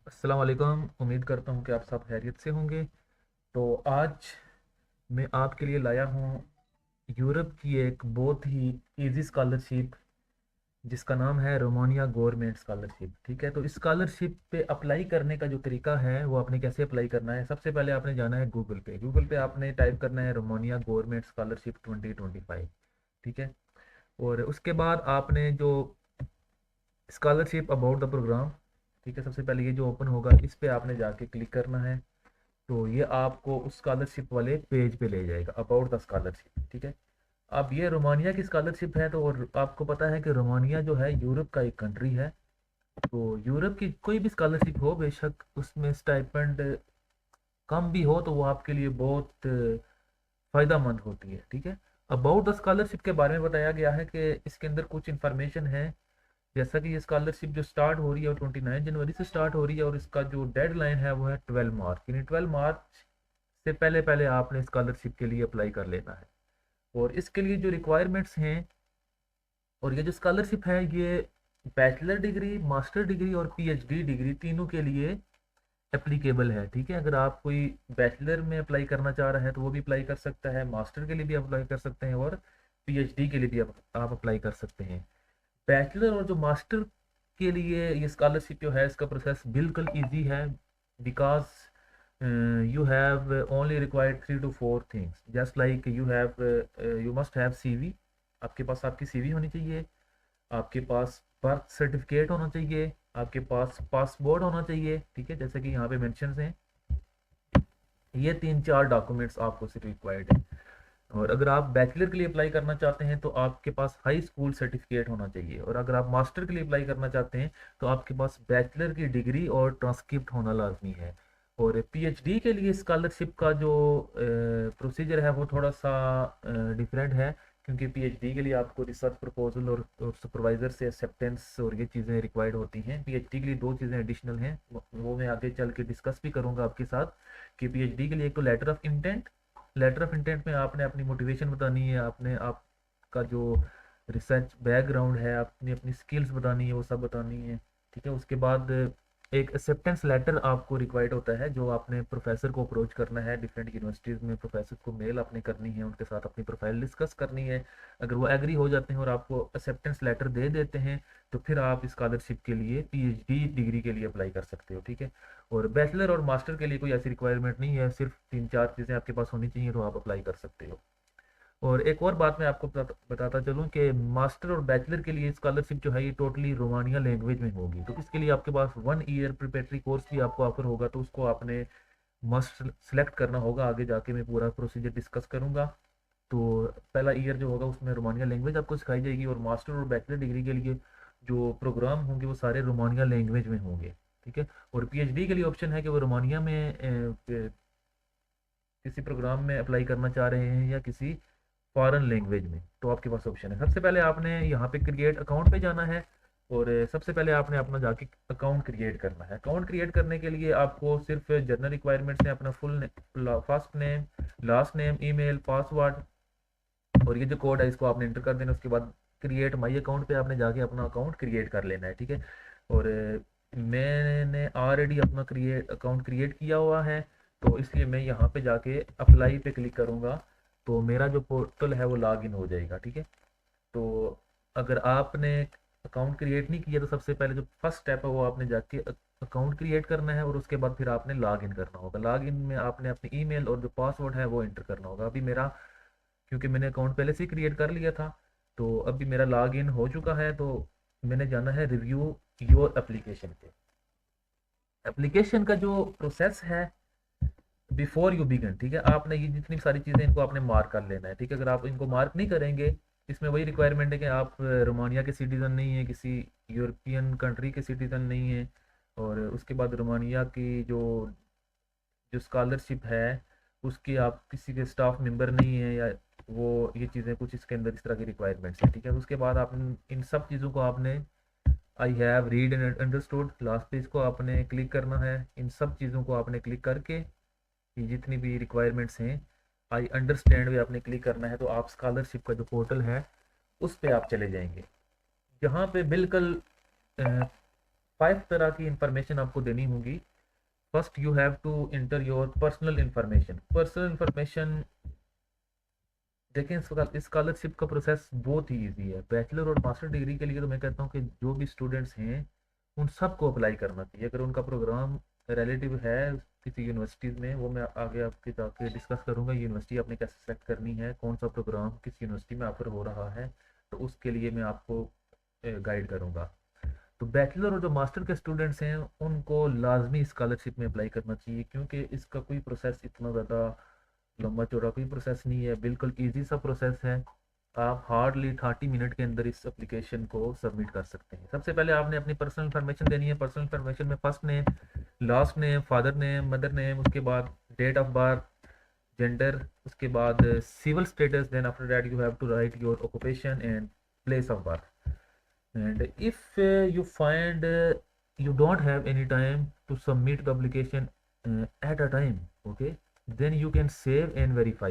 अस्सलाम वालेकुम। उम्मीद करता हूँ कि आप सब खैरियत से होंगे। तो आज मैं आपके लिए लाया हूँ यूरोप की एक बहुत ही इजी स्कॉलरशिप जिसका नाम है रोमानिया गवर्नमेंट स्कॉलरशिप। ठीक है, तो इस स्कॉलरशिप पे अप्लाई करने का जो तरीका है वो आपने कैसे अप्लाई करना है। सबसे पहले आपने जाना है गूगल पे आपने टाइप करना है रोमानिया गवर्नमेंट स्कॉलरशिप 2025। ठीक है, और उसके बाद आपने जो स्कॉलरशिप अबाउट द प्रोग्राम, ठीक है, सबसे पहले ये जो ओपन होगा इस पे आपने जाके क्लिक करना है। तो ये आपको उस स्कॉलरशिप वाले पेज पे ले जाएगा, अबाउट द स्कॉलरशिप। ठीक है, अब ये रोमानिया की स्कॉलरशिप है, तो और आपको पता है कि रोमानिया जो है यूरोप का एक कंट्री है। तो यूरोप की कोई भी स्कॉलरशिप हो, बेशक उसमें स्टाइपेंड कम भी हो, तो वो आपके लिए बहुत फ़ायदा मंद होती है। ठीक है, अबाउट द स्कॉलरशिप के बारे में बताया गया है कि इसके अंदर कुछ इंफॉर्मेशन है। जैसा कि ये स्कॉलरशिप जो स्टार्ट हो रही है वो 29 जनवरी से स्टार्ट हो रही है, और इसका जो डेडलाइन है वो है 12 मार्च, यानी 12 मार्च से पहले पहले आपने स्कॉलरशिप के लिए अप्लाई कर लेना है। और इसके लिए जो रिक्वायरमेंट्स हैं, और ये जो स्कॉलरशिप है ये बैचलर डिग्री, मास्टर डिग्री और पीएचडी डिग्री तीनों के लिए एप्लीकेबल है। ठीक है, अगर आप कोई बैचलर में अप्लाई करना चाह रहे हैं तो वो भी अप्लाई कर सकता है, मास्टर के लिए भी अप्लाई कर सकते हैं, और पीएचडी के लिए भी आप अप्लाई कर सकते हैं। बैचलर और जो मास्टर के लिए ये स्कॉलरशिप जो है इसका प्रोसेस बिल्कुल इजी है, because you have only required 3 to 4 things, just like you must have CV. आपके पास आपकी सीवी होनी चाहिए, आपके पास बर्थ सर्टिफिकेट होना चाहिए, आपके पास पासपोर्ट होना चाहिए। ठीक है, जैसे कि यहाँ पे मेंशन हैं, ये 3 4 डॉक्यूमेंट्स आपको सिर्फ रिक्वायर्ड है। और अगर आप बैचलर के लिए अप्लाई करना चाहते हैं तो आपके पास हाई स्कूल सर्टिफिकेट होना चाहिए, और अगर आप मास्टर के लिए अप्लाई करना चाहते हैं तो आपके पास बैचलर की डिग्री और ट्रांसक्रिप्ट होना लाजमी है। और पीएचडी के लिए स्कॉलरशिप का जो प्रोसीजर है वो थोड़ा सा डिफरेंट है, क्योंकि पीएचडी के लिए आपको रिसर्च प्रपोजल और सुपरवाइजर से एक्सेप्टेंस और ये चीज़ें रिक्वायर्ड होती हैं। पीएचडी के लिए 2 चीज़ें एडिशनल हैं, वो मैं आगे चल के डिस्कस भी करूँगा आपके साथ। कि पीएचडी के लिए एक तो लेटर ऑफ इंटेंट में आपने अपनी मोटिवेशन बतानी है, आपने आपका जो रिसर्च बैकग्राउंड है, आपने अपनी स्किल्स बतानी है, वो सब बतानी है। ठीक है, उसके बाद एक एक्सेप्टेंस लेटर आपको रिक्वायर्ड होता है, जो आपने प्रोफेसर को अप्रोच करना है। डिफरेंट यूनिवर्सिटीज़ में प्रोफेसर को मेल आपने करनी है, उनके साथ अपनी प्रोफाइल डिस्कस करनी है। अगर वो एग्री हो जाते हैं और आपको एक्सेप्टेंस लेटर दे देते हैं तो फिर आप स्कॉलरशिप के लिए पीएचडी डिग्री के लिए अप्लाई कर सकते हो। ठीक है, और बैचलर और मास्टर के लिए कोई ऐसी रिक्वायरमेंट नहीं है, सिर्फ 3 4 चीज़ें आपके पास होनी चाहिए तो आप अप्लाई कर सकते हो। और एक और बात मैं आपको बताता चलूँ कि मास्टर और बैचलर के लिए स्कॉलरशिप जो है ये टोटली रोमानिया लैंग्वेज में होगी। तो इसके लिए आपके पास 1 ईयर प्रिपरेटरी कोर्स भी आपको ऑफर होगा, तो उसको आपने मस्ट सेलेक्ट करना होगा। आगे जाके मैं पूरा प्रोसीजर डिस्कस करूँगा। तो पहला ईयर जो होगा उसमें रोमानिया लैंग्वेज आपको सिखाई जाएगी, और मास्टर और बैचलर डिग्री के लिए जो प्रोग्राम होंगे वो सारे रोमानिया लैंग्वेज में होंगे। ठीक है, और पीएचडी के लिए ऑप्शन है कि वो रोमानिया में किसी प्रोग्राम में अप्लाई करना चाह रहे हैं या किसी फॉरेन लैंग्वेज में, तो आपके पास ऑप्शन है। सबसे पहले आपने यहाँ पे क्रिएट अकाउंट पे जाना है, और सबसे पहले आपने अपना जाके अकाउंट क्रिएट करना है। अकाउंट क्रिएट करने के लिए आपको सिर्फ जनरल रिक्वायरमेंट्स हैं, अपना full first name, last name, email, password, और ये जो कोड है इसको आपने एंटर कर देना। उसके बाद क्रिएट माई अकाउंट पे आपने जाके अपना अकाउंट क्रिएट कर लेना है। ठीक है, और मैंने ऑलरेडी अपना अकाउंट क्रिएट किया हुआ है, तो इसलिए मैं यहाँ पे जाके अप्लाई पे क्लिक करूँगा, तो मेरा जो पोर्टल है वो लॉग इन हो जाएगा। ठीक है, तो अगर आपने अकाउंट क्रिएट नहीं किया तो सबसे पहले जो फर्स्ट स्टेप है वो आपने जाके अकाउंट क्रिएट करना है, और उसके बाद फिर आपने लॉग इन करना होगा। लॉग इन में आपने अपनी ईमेल और जो पासवर्ड है वो एंटर करना होगा। अभी मेरा, क्योंकि मैंने अकाउंट पहले से ही क्रिएट कर लिया था, तो अभी मेरा लॉग इन हो चुका है। तो मैंने जाना है रिव्यू योर एप्लीकेशन पे। एप्लीकेशन का जो प्रोसेस है बिफोर यू बिगन, ठीक है, आपने ये जितनी सारी चीज़ें इनको आपने मार्क कर लेना है। ठीक है, अगर आप इनको मार्क नहीं करेंगे, इसमें वही रिक्वायरमेंट है कि आप रोमानिया के सिटीज़न नहीं है, किसी यूरोपियन कंट्री के सिटीज़न नहीं है, और उसके बाद रोमानिया की जो जो स्कॉलरशिप है उसकी आप किसी के स्टाफ मेंबर नहीं है, या वो ये चीज़ें कुछ इसके अंदर इस तरह की रिक्वायरमेंट्स हैं। ठीक है, उसके बाद आप इन सब चीज़ों को आपने I have read and understood last page को आपने क्लिक करना है। इन सब चीज़ों को आपने क्लिक करके ये जितनी भी रिक्वायरमेंट्स हैं आई अंडरस्टैंड भी आपने क्लिक करना है, तो आप स्कॉलरशिप का जो पोर्टल है उस पर आप चले जाएंगे, जहाँ पे बिल्कुल 5 तरह की इंफॉर्मेशन आपको देनी होगी। First you have to enter your personal information. Personal information देखें, स्कॉलरशिप का प्रोसेस बहुत ही इजी है। बैचलर और मास्टर डिग्री के लिए तो मैं कहता हूँ कि जो भी स्टूडेंट्स हैं उन सबको अप्लाई करना चाहिए। अगर उनका प्रोग्राम रिलेटिव है किसी यूनिवर्सिटीज़ में, वो मैं आगे आपके जाके डिस्कस करूँगा। यूनिवर्सिटी आपने कैसे सेलेक्ट करनी है, कौन सा प्रोग्राम किस यूनिवर्सिटी में ऑफर हो रहा है, तो उसके लिए मैं आपको गाइड करूँगा। तो बैचलर और जो मास्टर के स्टूडेंट्स हैं उनको लाजमी स्कॉलरशिप में अप्लाई करना चाहिए, क्योंकि इसका कोई प्रोसेस इतना ज़्यादा लंबा चौड़ा कोई प्रोसेस नहीं है, बिल्कुल इजी सा प्रोसेस है। आप हार्डली 30 मिनट के अंदर इस एप्लीकेशन को सबमिट कर सकते हैं। सबसे पहले आपने अपनी पर्सनल इन्फॉर्मेशन देनी है। पर्सनल इन्फॉर्मेशन में first name, last name, father name, mother name, उसके बाद डेट ऑफ बर्थ, जेंडर, उसके बाद civil status, then after that you have to write your occupation and place of birth. And if you find you don't have any time to submit the application at a time, okay, then you can save and verify.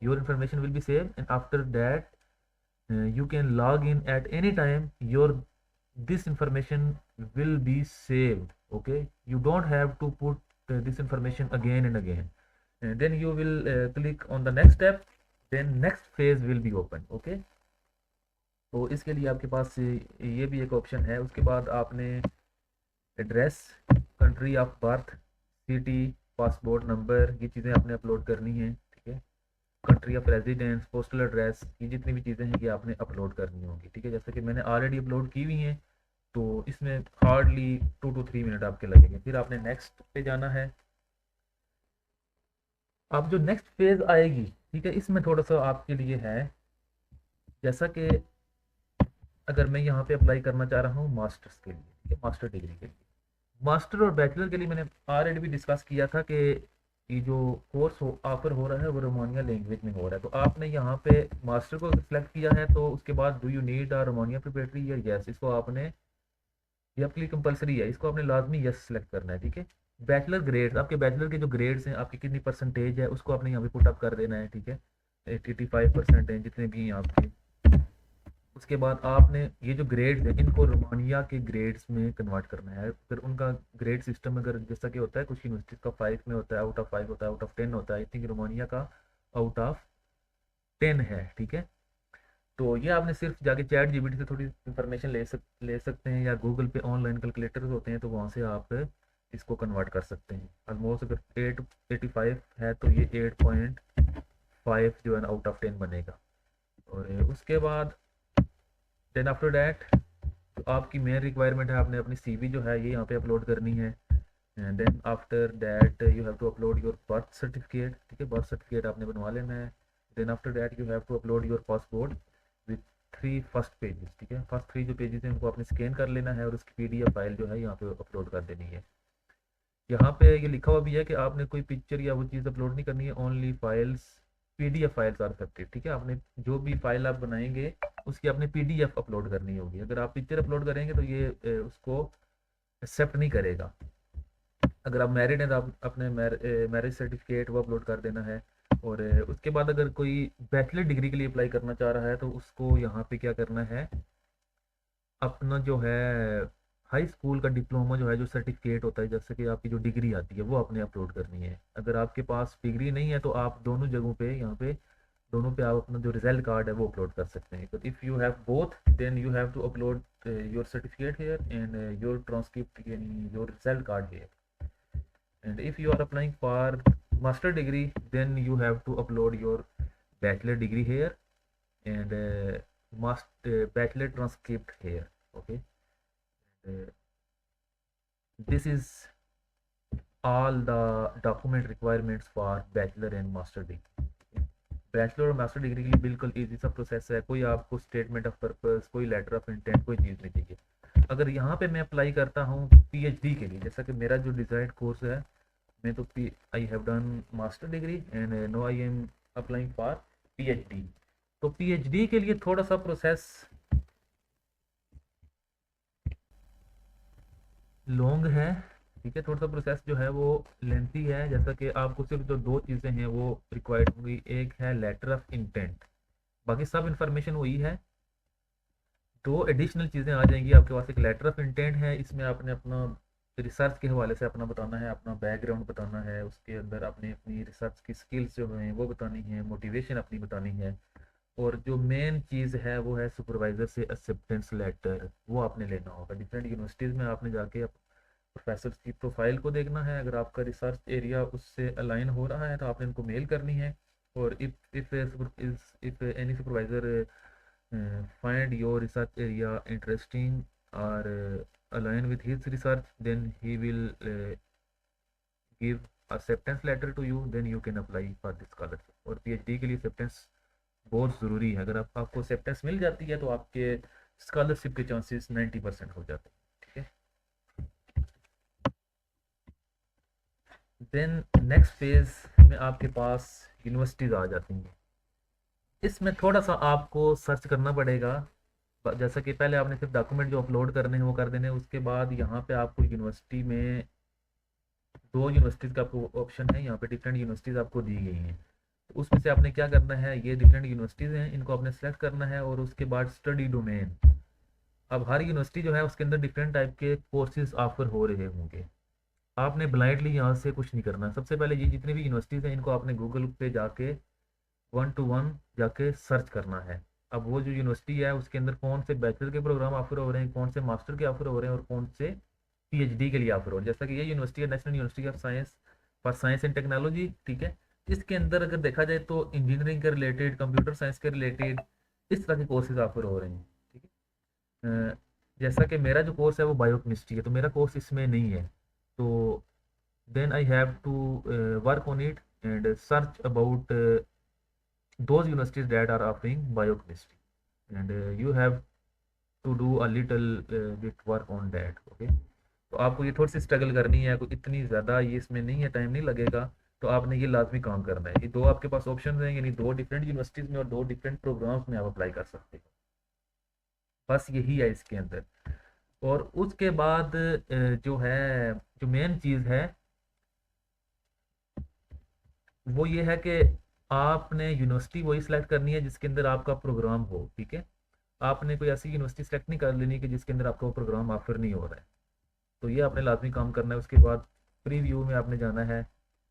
Your information will be saved, and after that you can log in at any time. Your this information will be saved. Okay, you don't have to put this information again and again. And then you will click on the next step. Then next phase will be open. Okay. तो इसके लिए आपके पास ये भी एक option है। उसके बाद आपने address, country of birth, city, passport number, ये चीज़ें आपने अपलोड करनी है। ठीक है, country of residence, postal address, ये जितनी भी चीज़ें हैं ये आपने अपलोड करनी होगी। ठीक है, जैसे कि मैंने ऑलरेडी अपलोड की हुई हैं, तो इसमें हार्डली 2 to 3 मिनट आपके लगेंगे। फिर आपने नेक्स्ट पे जाना है। अब जो नेक्स्ट फेज़ आएगी, ठीक है, इसमें थोड़ा सा आपके लिए है, जैसा कि अगर मैं यहाँ पे अप्लाई करना चाह रहा हूँ मास्टर्स के लिए, ठीक है, मास्टर डिग्री के लिए। मास्टर और बैचलर के लिए मैंने ऑलरेडी भी डिस्कस किया था कि ये जो कोर्स ऑफर हो रहा है वो रोमानिया लैंग्वेज में हो रहा है। तो आपने यहाँ पे मास्टर को सिलेक्ट किया है, तो उसके बाद do you need a Romania preparatory या यस, इसको आपने, ये आपके लिए कंपलसरी है, इसको आपने लाजमी यस सेलेक्ट करना है। ठीक है, बैचलर ग्रेड्स, आपके बैचलर के जो ग्रेड्स हैं, आपकी कितनी परसेंटेज है, उसको आपने यहाँ पे पुट अप कर देना है। ठीक है, 85% है जितने भी हैं आपके। उसके बाद आपने ये जो ग्रेड्स हैं इनको रोमानिया के ग्रेड्स में कन्वर्ट करना है। फिर उनका ग्रेड सिस्टम अगर जैसा कि होता है, कुछ यूनिवर्सिटीज़ का 5 में होता है, आउट ऑफ 5 होता है, आउट ऑफ 10 होता है। आई थिंक रोमानिया का आउट ऑफ 10 है। ठीक है, तो ये आपने सिर्फ जाके चैट जीपीटी से थोड़ी इंफॉर्मेशन ले सकते हैं, या गूगल पे ऑनलाइन कैलकुलेटर्स होते हैं, तो वहाँ से आप इसको कन्वर्ट कर सकते हैं। ऑलमोस्ट अगर 885 है तो ये 8.5 जो है ना आउट ऑफ 10 बनेगा। और उसके बाद देन आफ्टर डैट तो आपकी मेन रिक्वायरमेंट है, आपने अपनी सीवी जो है ये यहाँ पे अपलोड करनी है। And then after that you have to upload your birth certificate. ठीक है, बर्थ सर्टिफिकेट आपने बनवा लेना है। Then after that you have to upload your passport with 3 first pages. ठीक है, फर्स्ट 3 जो पेजेस हैं उनको आपने स्कैन कर लेना है और उसकी पीडीएफ फाइल जो है यहाँ पे अपलोड कर देनी है। यहाँ पे ये लिखा हुआ भी है कि आपने कोई पिक्चर या वो चीज़ अपलोड नहीं करनी है, only files, PDF files are accepted. ठीक है, आपने जो भी फाइल आप बनाएंगे उसकी आपने पीडीएफ अपलोड करनी होगी। अगर आप पिक्चर अपलोड करेंगे तो ये उसको एक्सेप्ट नहीं करेगा। अगर आप मैरिड हैं तो आप अपने मैरिज सर्टिफिकेट वो अपलोड कर देना है। और उसके बाद अगर कोई बैचलर डिग्री के लिए अप्लाई करना चाह रहा है तो उसको यहाँ पे क्या करना है, अपना जो है हाई स्कूल का डिप्लोमा जो है, जो सर्टिफिकेट होता है, जैसे कि आपकी जो डिग्री आती है वो आपने अपलोड करनी है। अगर आपके पास डिग्री नहीं है तो आप दोनों जगहों पे, यहाँ पे दोनों पे आप अपना जो रिजल्ट कार्ड है वो अपलोड कर सकते हैं। तो if you have both then you have to upload your certificate here and your transcript your result card here. and if you are applying for master degree then you have to upload your bachelor degree here and bachelor transcript here. Okay, uh, this is all the document requirements for bachelor and master degree. Bachelor और master degree के लिए बिल्कुल easy सा process है, कोई आपको statement of purpose, कोई letter of intent, कोई चीज़ नहीं चाहिए। अगर यहाँ पे मैं अप्लाई करता हूँ पीएचडी के लिए, जैसा कि मेरा जो डिज़ायर्ड कोर्स है, मैं तो I have done master degree and no I am applying for PhD. तो पीएचडी के लिए थोड़ा सा प्रोसेस लॉन्ग है। ठीक है, थोड़ा सा प्रोसेस जो है वो लेंथी है। जैसा कि आपको सिर्फ जो 2 चीज़ें हैं वो रिक्वायर्ड होंगी, एक है लेटर ऑफ इंटेंट, बाकी सब इंफॉर्मेशन वही है। दो एडिशनल चीज़ें आ जाएंगी आपके पास। एक लेटर ऑफ इंटेंट है, इसमें आपने अपना रिसर्च के हवाले से अपना बताना है, अपना बैकग्राउंड बताना है, उसके अंदर आपने अपनी रिसर्च की स्किल्स जो हैं वो बतानी है, मोटिवेशन अपनी बतानी है। और जो मेन चीज़ है वो है सुपरवाइज़र से एक्सेप्टेंस लेटर, वो आपने लेना होगा। डिफरेंट यूनिवर्सिटीज़ में आपने जाके प्रोफेसर की प्रोफाइल को देखना है, अगर आपका रिसर्च एरिया उससे अलाइन हो रहा है तो आपने उनको मेल करनी है। और if any supervisor find your research area interesting or align with his research, then he will give acceptance letter to you, then you can apply for this scholarship। और पीएचडी के लिए acceptance बहुत ज़रूरी है। अगर आपको acceptance मिल जाती है तो आपके स्कॉलरशिप के चांसेस 90% हो जाते हैं, ठीक है। देन नेक्स्ट फेज में आपके पास यूनिवर्सिटीज़ आ जाती हैं। इसमें थोड़ा सा आपको सर्च करना पड़ेगा। जैसा कि पहले आपने सिर्फ डॉक्यूमेंट जो अपलोड करने हैं वो कर देने, उसके बाद यहाँ पे आपको यूनिवर्सिटी में दो यूनिवर्सिटीज़ का आपको ऑप्शन है, यहाँ पे डिफरेंट यूनिवर्सिटीज़ आपको दी गई हैं। तो उसमें से आपने क्या करना है, ये डिफरेंट यूनिवर्सिटीज़ हैं, इनको आपने सेलेक्ट करना है। और उसके बाद स्टडी डोमेन, अब हर यूनिवर्सिटी जो है उसके अंदर डिफरेंट टाइप के कोर्सेज ऑफर हो रहे होंगे। आपने ब्लाइंडली यहाँ से कुछ नहीं करना। सबसे पहले ये जितनी भी यूनिवर्सिटीज़ हैं इनको आपने गूगल पे जाके 1 to 1 जाके सर्च करना है। अब वो जो यूनिवर्सिटी है उसके अंदर कौन से बैचलर के प्रोग्राम ऑफर हो रहे हैं, कौन से मास्टर के ऑफर हो रहे हैं, और कौन से पीएचडी के लिए ऑफर हो रहे हैं। जैसा कि ये यूनिवर्सिटी है national university of science for science and technology, ठीक है। इसके अंदर अगर देखा जाए तो इंजीनियरिंग के रिलेटेड, कंप्यूटर साइंस के रिलेटेड इस तरह के कोर्सेज ऑफर हो रहे हैं, ठीक है। जैसा कि मेरा जो कोर्स है वो बायोकेमिस्ट्री है, तो मेरा कोर्स इसमें नहीं है। तो then I have to work on it and search about those universities that are offering biochemistry, and you have to do a little bit work on that, okay। तो आपको ये थोड़ी सी स्ट्रगल करनी है, कोई इतनी ज़्यादा ये इसमें नहीं है, टाइम नहीं लगेगा। तो आपने ये लाजमी काम करना है। ये दो आपके पास ऑप्शन हैं, यानी दो डिफरेंट यूनिवर्सिटीज़ में और दो डिफरेंट प्रोग्राम्स में आप अप्लाई कर सकते हो, बस यही है इसके अंदर। और उसके बाद जो है, जो मेन चीज़ है वो ये है कि आपने यूनिवर्सिटी वही सिलेक्ट करनी है जिसके अंदर आपका प्रोग्राम हो, ठीक है। आपने कोई ऐसी यूनिवर्सिटी सेलेक्ट नहीं कर लेनी कि जिसके अंदर आपका वो प्रोग्राम ऑफर नहीं हो रहा है। तो ये आपने लाजमी काम करना है। उसके बाद प्रीव्यू में आपने जाना है,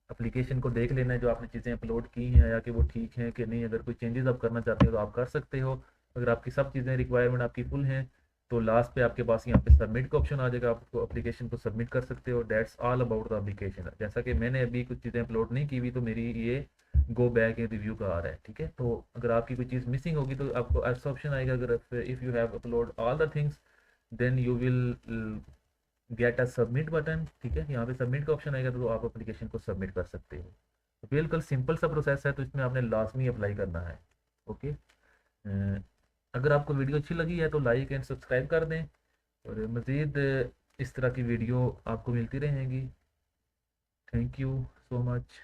एप्लीकेशन को देख लेना है, जो आपने चीज़ें अपलोड की हैं या कि वो ठीक हैं कि नहीं। अगर कोई चेंजेस आप करना चाहते हो तो आप कर सकते हो। अगर आपकी सब चीज़ें रिक्वायरमेंट आपकी फुल हैं तो लास्ट पे आपके पास यहाँ पे सबमिट का ऑप्शन आ जाएगा, आपको एप्लीकेशन को सबमिट कर सकते हो। That's all about the application. जैसा कि मैंने अभी कुछ चीज़ें अपलोड नहीं की हुई तो मेरी ये गो बैक इन रिव्यू का आ रहा है, ठीक है। तो अगर आपकी कोई चीज़ मिसिंग होगी तो आपको ऐसा ऑप्शन आएगा, अगर if you have upload all the things then you will get a submit button, ठीक है। यहाँ पे सबमिट का ऑप्शन आएगा तो आप एप्लीकेशन को सबमिट कर सकते हो। तो बिल्कुल सिंपल सा प्रोसेस है, तो इसमें आपने लाजमी अप्लाई करना है, ओके। अगर आपको वीडियो अच्छी लगी है तो लाइक एंड सब्सक्राइब कर दें, और मज़ीद इस तरह की वीडियो आपको मिलती रहेंगी। Thank you so much.